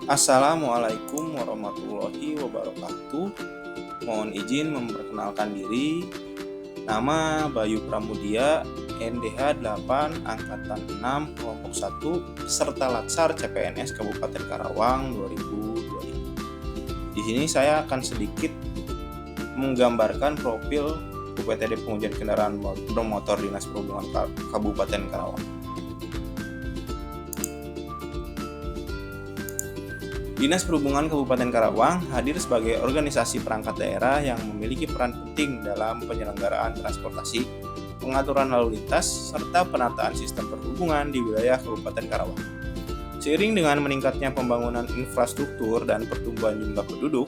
Assalamualaikum warahmatullahi wabarakatuh. Mohon izin memperkenalkan diri. Nama Bayu Pramudia, NDH 8 Angkatan 6 Kelompok 1 peserta Latsar CPNS Kabupaten Karawang 2025. Di sini saya akan sedikit menggambarkan profil UPTD Pengujian Kendaraan Bermotor Dinas Perhubungan Kabupaten Karawang. Dinas Perhubungan Kabupaten Karawang hadir sebagai organisasi perangkat daerah yang memiliki peran penting dalam penyelenggaraan transportasi, pengaturan lalu lintas, serta penataan sistem perhubungan di wilayah Kabupaten Karawang. Seiring dengan meningkatnya pembangunan infrastruktur dan pertumbuhan jumlah penduduk,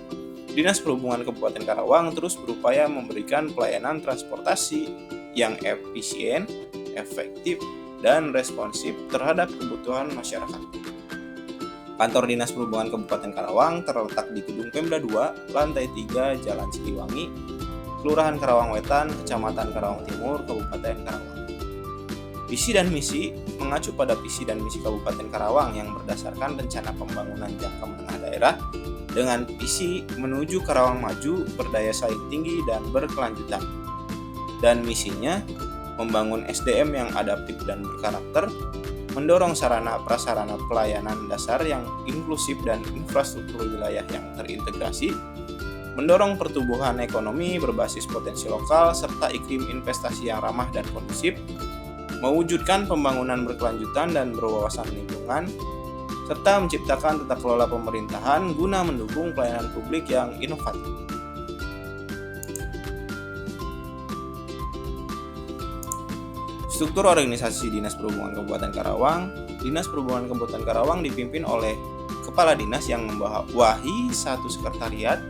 Dinas Perhubungan Kabupaten Karawang terus berupaya memberikan pelayanan transportasi yang efisien, efektif, dan responsif terhadap kebutuhan masyarakat. Kantor Dinas Perhubungan Kabupaten Karawang terletak di Gedung Pemda 2, Lantai 3, Jalan Siliwangi, Kelurahan Karawang Wetan, Kecamatan Karawang Timur, Kabupaten Karawang. Visi dan misi mengacu pada visi dan misi Kabupaten Karawang yang berdasarkan rencana pembangunan jangka menengah daerah dengan visi menuju Karawang maju, berdaya saing tinggi, dan berkelanjutan. Dan misinya membangun SDM yang adaptif dan berkarakter, mendorong sarana prasarana pelayanan dasar yang inklusif dan infrastruktur wilayah yang terintegrasi, mendorong pertumbuhan ekonomi berbasis potensi lokal serta iklim investasi yang ramah dan kondusif, mewujudkan pembangunan berkelanjutan dan berwawasan lingkungan, serta menciptakan tata kelola pemerintahan guna mendukung pelayanan publik yang inovatif. Struktur organisasi Dinas Perhubungan Kabupaten Karawang. Dinas Perhubungan Kabupaten Karawang dipimpin oleh Kepala Dinas yang membawahi 1 sekretariat,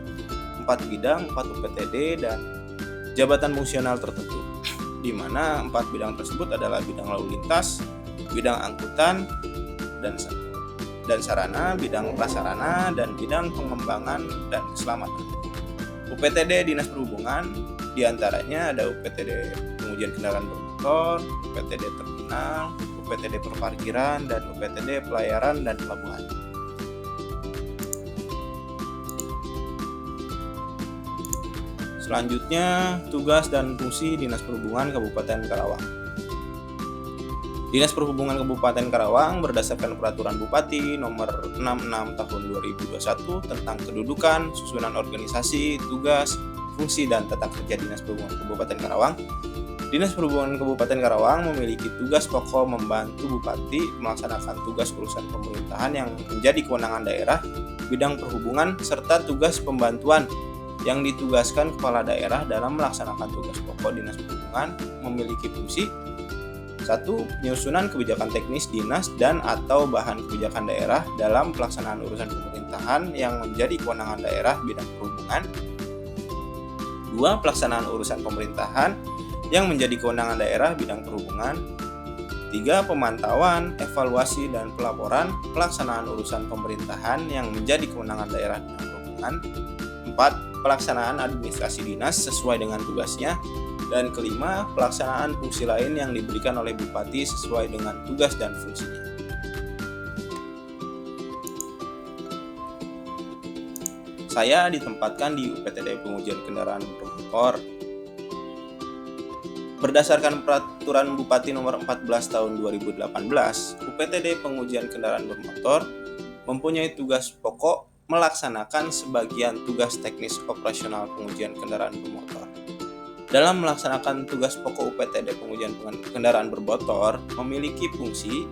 4 bidang, 4 UPTD, dan jabatan fungsional tertentu, di mana 4 bidang tersebut adalah bidang lalu lintas, bidang angkutan dan sarana, bidang prasarana, dan bidang pengembangan dan keselamatan. UPTD Dinas Perhubungan diantaranya ada UPTD Pengujian Kendaraan Bermotor, UPTD Terminal, UPTD Perparkiran, dan UPTD Pelayaran dan Pelabuhan. Selanjutnya, tugas dan fungsi Dinas Perhubungan Kabupaten Karawang. Dinas Perhubungan Kabupaten Karawang berdasarkan Peraturan Bupati Nomor 66 Tahun 2021 tentang kedudukan, susunan organisasi, tugas, fungsi, dan tata kerja Dinas Perhubungan Kabupaten Karawang. Dinas Perhubungan Kabupaten Karawang memiliki tugas pokok membantu Bupati melaksanakan tugas urusan pemerintahan yang menjadi kewenangan daerah bidang perhubungan serta tugas pembantuan yang ditugaskan kepala daerah dalam melaksanakan tugas pokok Dinas Perhubungan memiliki fungsi 1. Penyusunan kebijakan teknis dinas dan atau bahan kebijakan daerah dalam pelaksanaan urusan pemerintahan yang menjadi kewenangan daerah bidang perhubungan. 2. Pelaksanaan urusan pemerintahan yang menjadi kewenangan daerah bidang perhubungan. 3. Pemantauan, evaluasi, dan pelaporan pelaksanaan urusan pemerintahan yang menjadi kewenangan daerah bidang perhubungan. 4. Pelaksanaan administrasi dinas sesuai dengan tugasnya. Dan kelima, pelaksanaan fungsi lain yang diberikan oleh Bupati sesuai dengan tugas dan fungsinya. Saya ditempatkan di UPTD Pengujian Kendaraan Bermotor. Berdasarkan Peraturan Bupati Nomor 14 Tahun 2018, UPTD Pengujian Kendaraan Bermotor mempunyai tugas pokok melaksanakan sebagian tugas teknis operasional pengujian kendaraan bermotor. Dalam melaksanakan tugas pokok UPTD Pengujian Kendaraan Bermotor memiliki fungsi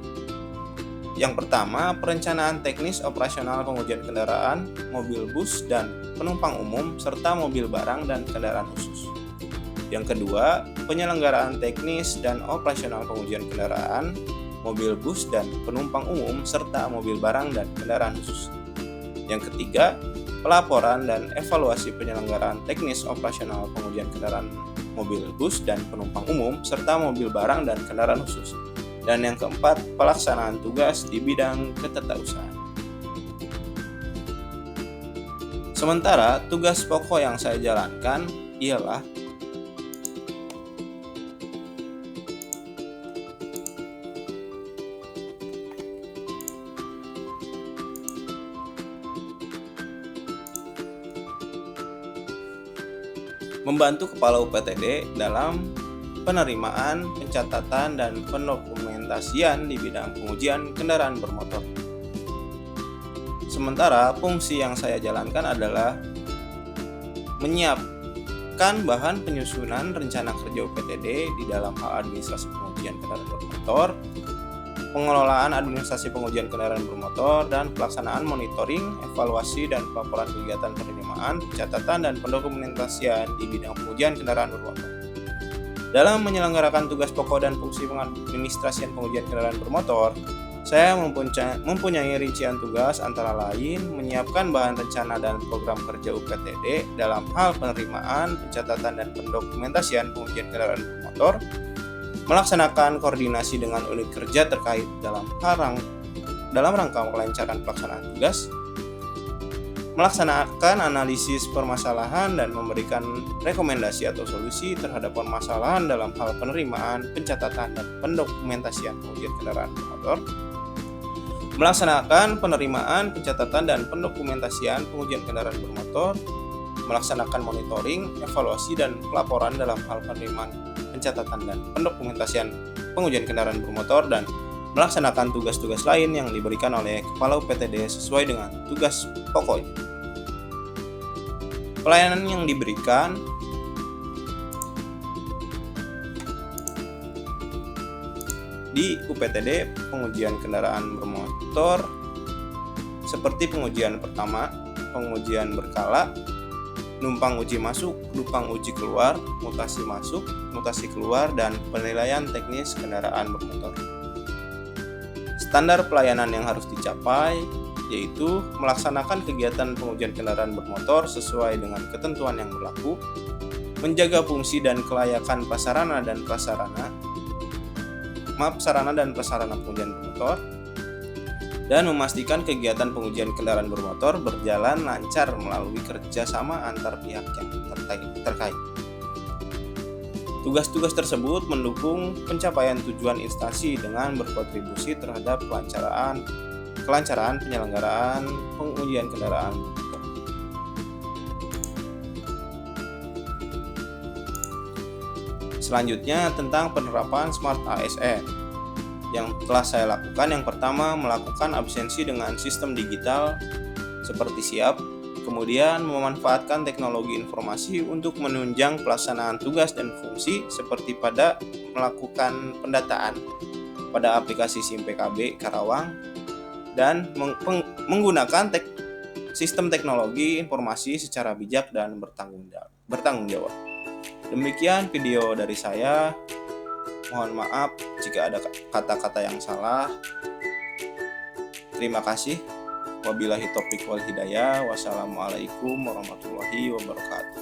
yang pertama, perencanaan teknis operasional pengujian kendaraan, mobil bus dan penumpang umum serta mobil barang dan kendaraan khusus. Yang kedua, penyelenggaraan teknis dan operasional pengujian kendaraan, mobil bus dan penumpang umum serta mobil barang dan kendaraan khusus. Yang ketiga, pelaporan dan evaluasi penyelenggaraan teknis operasional pengujian kendaraan mobil bus dan penumpang umum serta mobil barang dan kendaraan khusus. Dan yang keempat, pelaksanaan tugas di bidang ketetausahaan. Sementara tugas pokok yang saya jalankan ialah membantu Kepala UPTD dalam penerimaan, pencatatan, dan pendokumentasian di bidang pengujian kendaraan bermotor. Sementara fungsi yang saya jalankan adalah menyiapkan bahan penyusunan rencana kerja UPTD di dalam hal administrasi pengujian kendaraan bermotor, pengelolaan administrasi pengujian kendaraan bermotor, dan pelaksanaan monitoring, evaluasi, dan pelaporan kegiatan penerimaan, pencatatan, dan pendokumentasian di bidang pengujian kendaraan bermotor. Dalam menyelenggarakan tugas pokok dan fungsi pengadministrasian pengujian kendaraan bermotor, saya mempunyai rincian tugas antara lain menyiapkan bahan rencana dan program kerja UPTD dalam hal penerimaan, pencatatan, dan pendokumentasian pengujian kendaraan bermotor, melaksanakan koordinasi dengan unit kerja terkait dalam rangka kelancaran pelaksanaan tugas, melaksanakan analisis permasalahan dan memberikan rekomendasi atau solusi terhadap permasalahan dalam hal penerimaan, pencatatan, dan pendokumentasian pengujian kendaraan bermotor, melaksanakan penerimaan, pencatatan, dan pendokumentasian pengujian kendaraan bermotor, melaksanakan monitoring, evaluasi, dan pelaporan dalam hal penerimaan, pencatatan, dan pendokumentasian pengujian kendaraan bermotor, dan melaksanakan tugas-tugas lain yang diberikan oleh Kepala UPTD sesuai dengan tugas pokoknya. Pelayanan yang diberikan di UPTD pengujian kendaraan bermotor seperti pengujian pertama, pengujian berkala, numpang uji masuk, numpang uji keluar, mutasi masuk, mutasi keluar, dan penilaian teknis kendaraan bermotor. Standar pelayanan yang harus dicapai yaitu melaksanakan kegiatan pengujian kendaraan bermotor sesuai dengan ketentuan yang berlaku, menjaga fungsi dan kelayakan sarana dan prasarana pengujian bermotor, dan memastikan kegiatan pengujian kendaraan bermotor berjalan lancar melalui kerjasama antar pihak yang terkait. Tugas-tugas tersebut mendukung pencapaian tujuan instansi dengan berkontribusi terhadap kelancaran penyelenggaraan pengujian kendaraan bermotor. Selanjutnya tentang penerapan Smart ASN. Yang telah saya lakukan, yang pertama melakukan absensi dengan sistem digital seperti SIAP, kemudian memanfaatkan teknologi informasi untuk menunjang pelaksanaan tugas dan fungsi seperti pada melakukan pendataan pada aplikasi SIM PKB Karawang dan menggunakan sistem teknologi informasi secara bijak dan bertanggung jawab. Demikian video dari saya. Mohon maaf jika ada kata-kata yang salah. Terima kasih. Wabillahi taufiq wal hidayah. Wassalamualaikum warahmatullahi wabarakatuh.